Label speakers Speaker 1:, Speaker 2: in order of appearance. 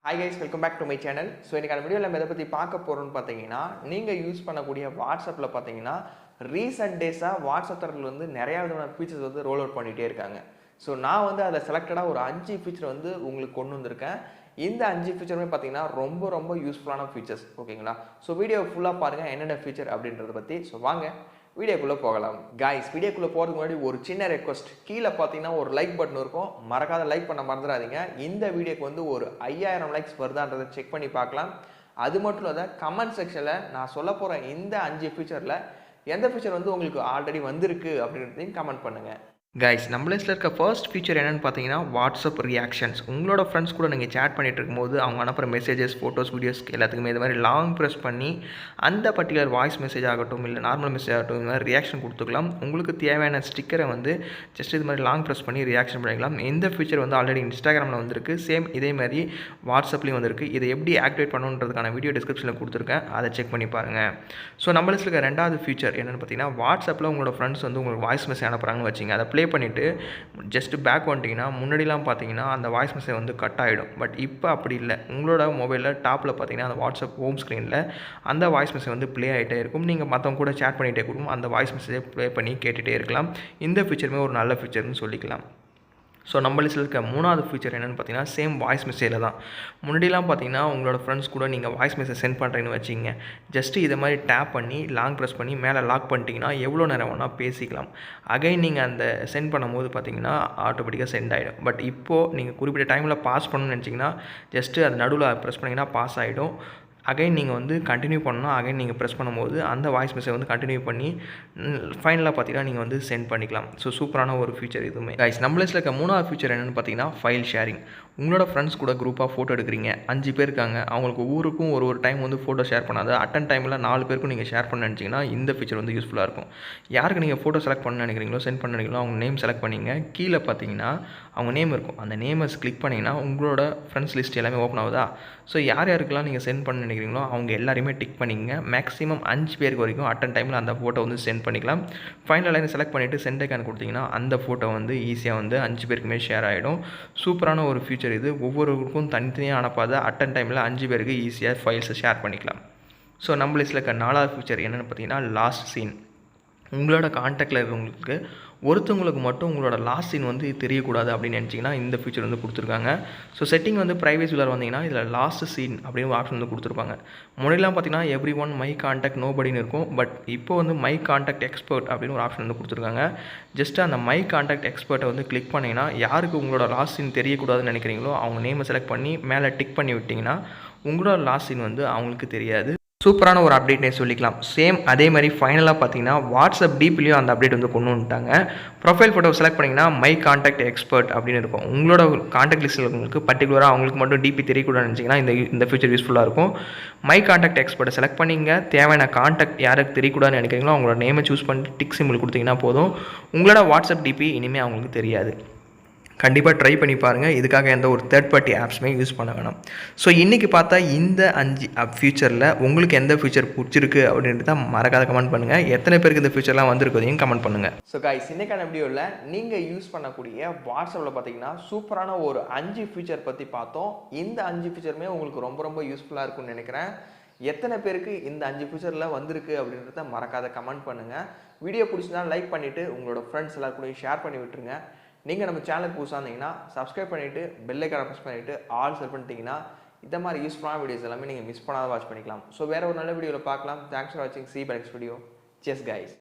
Speaker 1: Hi guys, welcome back to my channel. So இன்னைக்கான வீடியோல நம்ம எதை பத்தி பார்க்க போறோம்னு பாத்தீங்கன்னா நீங்க யூஸ் பண்ணக்கூடிய வாட்ஸ்அப்ல பாத்தீங்கன்னா ரீசன்ட் டேஸா வாட்ஸ்அப் தரப்புல வந்து நிறைய விதமான ஃபீச்சர்ஸ் வந்து ரோல் அவுட் பண்ணிட்டே இருக்காங்க. ஸோ நான் வந்து அதில் செலக்டடாக ஒரு 5 ஃபீச்சர் வந்து உங்களுக்கு கொண்டு வந்திருக்கேன். இந்த 5 ஃபீச்சருமே பார்த்தீங்கன்னா ரொம்ப யூஸ்ஃபுல்லான ஃபீச்சர்ஸ், ஓகேங்களா? ஸோ வீடியோ ஃபுல்லாக பாருங்கள் என்னென்ன ஃபீச்சர் அப்படின்றத பற்றி. ஸோ வாங்க வீடியோக்குள்ளே போகலாம். கைஸ், வீடியோக்குள்ளே போகிறதுக்கு முன்னாடி ஒரு சின்ன ரெக்வஸ்ட். கீழே பார்த்தீங்கன்னா ஒரு லைக் பட்டன் இருக்கும், மறக்காத லைக் பண்ண மறந்துடாதீங்க. இந்த வீடியோக்கு வந்து ஒரு 5000 லைக்ஸ் வருதான்றதை செக் பண்ணி பார்க்கலாம். அது மட்டும் இல்லாத கமெண்ட் செக்ஷனில் நான் சொல்ல போகிற இந்த 5 ஃபீச்சரில் எந்த ஃபீச்சர் வந்து உங்களுக்கு ஆல்ரெடி வந்திருக்கு அப்படின்றதையும் கமெண்ட் பண்ணுங்கள். கைஸ், நம்ம லிஸ்ட்டில் இருக்க ஃபர்ஸ்ட் ஃபீச்சர் என்னென்னு பார்த்தீங்கன்னா வாட்ஸ்அப் ரியாக்ஷன்ஸ். உங்களோட ஃப்ரெண்ட்ஸ் கூட நீங்கள் சேட் பண்ணிகிட்டு இருக்கும்போது அவங்க அனுப்புகிற மெசேஜஸ், ஃபோட்டோஸ், வீடியோஸ் எல்லாத்துக்குமே இது மாதிரி லாங் ப்ரெஸ் பண்ணி அந்த பர்டிகுலர் வாய்ஸ் மெசேஜ் ஆகட்டும் இல்லை நார்மல் மெசேஜ் ஆகட்டும் இது மாதிரி ரியாக்ஷன் கொடுத்துக்கலாம். உங்களுக்கு தேவையான ஸ்டிக்கரை வந்து ஜஸ்ட் இது மாதிரி லாங் ப்ரெஸ் பண்ணி ரியாக்ஷன் பண்ணிக்கலாம். இந்த ஃபீச்சர் வந்து ஆல்ரெடி இன்ஸ்டாகிராமில் வந்திருக்கு, சேம் இதே மாதிரி வாட்ஸ்அப்லேயும் வந்திருக்கு. இதை எப்படி ஆக்டிவேட் பண்ணுன்றதுக்கான வீடியோ டிஸ்கிரிப்ஷனில் கொடுத்துருக்கேன், அதை செக் பண்ணி பாருங்கள். ஸோ நம்ம லிஸ்ட்டில் இருக்க ரெண்டாவது ஃபீச்சர் என்னென்னு பார்த்தீங்கன்னா வாட்ஸ்அப்பில் உங்களோட ஃப்ரெண்ட்ஸ் வந்து உங்களுக்கு வாய்ஸ் மெசேஜ் அனுப்புகிறாங்கன்னு வச்சிங்க, அதை ப்ளே பண்ணிவிட்டு ஜஸ்ட் பேக் வந்துட்டிங்கன்னா முன்னாடிலாம் பார்த்தீங்கன்னா அந்த வாய்ஸ் மெசேஜ் வந்து கட் ஆகிடும். பட் இப்போ அப்படி இல்லை. உங்களோட மொபைலில் டாப்பில் பார்த்தீங்கன்னா அந்த வாட்ஸ்அப் ஹோம் ஸ்க்ரீனில் அந்த வாய்ஸ் மெசேஜ் வந்து ப்ளே ஆகிட்டே இருக்கும். நீங்கள் மற்றவங்க கூட சேட் பண்ணிகிட்டே இருக்கும், அந்த வாய்ஸ் மெசேஜை ப்ளே பண்ணி கேட்டுகிட்டே இருக்கலாம். இந்த ஃபீச்சருமே ஒரு நல்ல ஃபீச்சர்னு சொல்லிக்கலாம். ஸோ நம்ம லிஸ்ட்டில் இருக்க மூணாவது ஃபீச்சர் என்னென்னு பார்த்தீங்கன்னா சேம் வாய்ஸ் மெசேஜில் தான். முன்னாடிலாம் பார்த்தீங்கன்னா உங்களோட ஃப்ரெண்ட்ஸ் கூட நீங்கள் வாய்ஸ் மெசேஜ் சென்ட் பண்ணுறீங்கன்னு வச்சிங்க, ஜஸ்ட்டு இதை மாதிரி டேப் பண்ணி லாங் ப்ரெஸ் பண்ணி மேலே லாக் பண்ணிட்டீங்கன்னா எவ்வளோ நேரம் வேணால் பேசிக்கலாம். அகைன் நீங்கள் அந்த சென்ட் பண்ணும்போது பார்த்தீங்கன்னா ஆட்டோமேட்டிக்காக சென்ட் ஆகிடும். பட் இப்போது நீங்கள் குறிப்பிட்ட டைமில் பாஸ் பண்ணணும்னு நினச்சிங்கன்னா ஜஸ்ட்டு அது நடுவில் ப்ரெஸ் பண்ணிங்கன்னா பாஸ் ஆகிடும். அகைன் நீங்கள் வந்து கண்டினியூ பண்ணணும். அகைன் நீங்கள் ப்ரெஸ் பண்ணும்போது அந்த வாய்ஸ் மெசேஜ் வந்து கண்டினியூ பண்ணி ஃபைனலாக பார்த்தீங்கன்னா நீங்கள் வந்து சென்ட் பண்ணிக்கலாம். ஸோ சூப்பரான ஒரு ஃபீச்சர் இதுவுமே. கைஸ், நம்ம லிஸ்ட்டில் இருக்க மூணாவது ஃபீச்சர் என்னென்னு பார்த்தீங்கன்னா ஃபைல் ஷேரிங். உங்களோட ஃப்ரெண்ட்ஸ் கூட குரூப்பாக ஃபோட்டோ எடுக்கிறீங்க, 5 பேர் இருக்காங்க, அவங்களுக்கு ஊருக்கும் ஒரு டைம் வந்து ஃபோட்டோ ஷேர் பண்ணாது, அட்டன் டைமில் 4 பேருக்கும் நீங்கள் ஷேர் பண்ண நினச்சிங்கன்னா இந்த ஃபீச்சர் வந்து யூஸ்ஃபுல்லாக இருக்கும். யாருக்கு நீங்கள் ஃபோட்டோ செலக்ட் பண்ண நினைக்கிறீங்களோ சென்ட் பண்ண நினைக்கிறீங்களோ அவங்க நேம் செலக்ட் பண்ணிங்க, கீழே பார்த்தீங்கன்னா அவங்க நேம் இருக்கும், அந்த நேமை கிளிக் பண்ணிங்கன்னா உங்களோட ஃப்ரெண்ட்ஸ் லிஸ்ட் எல்லாமே ஓப்பன் ஆகுதா? ஸோ யாருக்கெல்லாம் நீங்கள் சென்ட் பண்ண நினைக்கிறீங்களோ அவங்க எல்லாரையுமே டிக் பண்ணிங்க. மேக்ஸிமம் 5 பேருக்கு வரைக்கும் அட்டன் டைமில் அந்த ஃபோட்டோ வந்து சென்ட் பண்ணிக்கலாம். ஃபைனல் லைன் செலக்ட் பண்ணிவிட்டு சென்ட் ஐக்கான் கொடுத்தீங்கன்னா அந்த ஃபோட்டோ வந்து ஈஸியாக வந்து 5 பேருக்குமே ஷேர் ஆகிடும். சூப்பரான ஒரு ஃபீச்சர் இது. ஒவ்வொருவருக்கும் தனித்தனியாக அனுப்பாத அட்டன் டைமில் 5 பேருக்கு ஈஸியாக ஃபைல்ஸை ஷேர் பண்ணிக்கலாம். ஸோ நம்ம லிஸ்ட்டில் இருக்க 4வது ஃபீச்சர் என்னென்னு பார்த்தீங்கன்னா லாஸ்ட் சீன். உங்களோட கான்டாக்டில் இருக்கிறவங்களுக்கு ஒருத்தவங்களுக்கு மட்டும் உங்களோட லாஸ்ட் சீன் வந்து தெரியக்கூடாது அப்படின்னு நினச்சிங்கன்னா இந்த ஃபீச்சர் வந்து கொடுத்துருக்காங்க. ஸோ செட்டிங் வந்து ப்ரைவேசியில் வந்தீங்கன்னா இதில் லாஸ்ட் சீன் அப்படின்னு ஒரு ஆப்ஷன் வந்து கொடுத்துருப்பாங்க. முன்னாடிலாம் பார்த்தீங்கன்னா எவ்ரி ஒன் மை கான்டாக்ட் நோபடின்னு இருக்கும். பட் இப்போ வந்து மை கான்டாக்ட் எக்ஸ்பர்ட் அப்படின்னு ஒரு ஆப்ஷன் வந்து கொடுத்துருக்காங்க. ஜஸ்ட் அந்த மை கான்டாக்ட் எக்ஸ்பர்ட்டை வந்து கிளிக் பண்ணிங்கன்னா யாருக்கு உங்களோட லாஸ்ட் சீன் தெரியக்கூடாதுன்னு நினைக்கிறீங்களோ அவங்க நேமை செலக்ட் பண்ணி மேலே டிக் பண்ணி விட்டிங்கன்னா உங்களோட லாஸ்ட் சீன் வந்து அவங்களுக்கு தெரியாது. சூப்பரான ஒரு அப்டேட்னே சொல்லிக்கலாம். சேம் அதே மாதிரி ஃபைனலாக பார்த்தீங்கன்னா வாட்ஸ்அப் டிபிலையும் அந்த அப்டேட் வந்து கொண்டு வந்துட்டாங்க. ப்ரொஃபைல் ஃபோட்டோ செலக்ட் பண்ணிங்கன்னா மை கான்டாக்ட் எக்ஸ்பர்ட் அப்படின்னு இருக்கும். உங்களோட கான்டாக்ட் லிஸ்ட்டில் உங்களுக்கு பர்டிகுலராக அவங்களுக்கு மட்டும் டிபி தெரியக்கூடாதுன்னு நினச்சிங்கன்னா இந்த ஃபீச்சர் யூஸ்ஃபுல்லாக இருக்கும். மை கான்டாக்ட் எக்ஸ்பர்ட்டை செலக்ட் பண்ணிங்க, தேவையான கான்டாக்ட் யாருக்கு தெரியக்கூடாதுன்னு நினைக்கிறீங்களோ அவங்களோட நேமை சூஸ் பண்ணி டிக் சிம்பிள் கொடுத்தீங்கன்னா போதும். உங்களோட வாட்ஸ்அப் டிபி இனிமேல் அவங்களுக்கு தெரியாது. கண்டிப்பாக ட்ரை பண்ணி பாருங்கள். இதுக்காக எந்த ஒரு தேர்ட் பார்ட்டி ஆப்ஸுமே யூஸ் பண்ண வேணாம். ஸோ இன்றைக்கி பார்த்தா இந்த 5 ஃபியூச்சரில் உங்களுக்கு எந்த ஃபியூச்சர் பிடிச்சிருக்கு அப்படின்றத மறக்காத கமெண்ட் பண்ணுங்கள். எத்தனை பேருக்கு இந்த ஃபியூச்சர்லாம் வந்திருக்கதையும் கமெண்ட் பண்ணுங்கள். ஸோ கைஸ், இன்னைக்கான வீடியோவில் நீங்கள் யூஸ் பண்ணக்கூடிய வாட்ஸ்அப்பில் பார்த்தீங்கன்னா சூப்பரான ஒரு 5 ஃபியூச்சர் பற்றி பார்த்தோம். இந்த 5 ஃபியூச்சருமே உங்களுக்கு ரொம்ப யூஸ்ஃபுல்லாக இருக்கும்னு நினைக்கிறேன். எத்தனை பேருக்கு இந்த 5 ஃபியூச்சரில் வந்திருக்கு அப்படின்றத மறக்காத கமெண்ட் பண்ணுங்கள். வீடியோ பிடிச்சினா லைக் பண்ணிவிட்டு உங்களோட ஃப்ரெண்ட்ஸ் எல்லாருக்கூடையும் ஷேர் பண்ணி விட்டுருங்க. நீங்கள் நம்ம சேனலுக்கு புதுசாக இருந்தீங்கன்னா சப்ஸ்கிரைப் பண்ணிவிட்டு பெல் ஐக்கானை ப்ரெஸ் பண்ணிவிட்டு ஆல் செட் பண்ணிட்டீங்கன்னா இந்த மாதிரி யூஸ்ஃபுல்லான வீடியோஸ் எல்லாமே நீங்கள் மிஸ் பண்ணாத வாட்ச் பண்ணிக்கலாம். ஸோ வேறு ஒரு நல்ல வீடியோவில் பார்க்கலாம். தேங்க்ஸ் ஃபார் வாட்சிங். See you by next video. Cheers guys.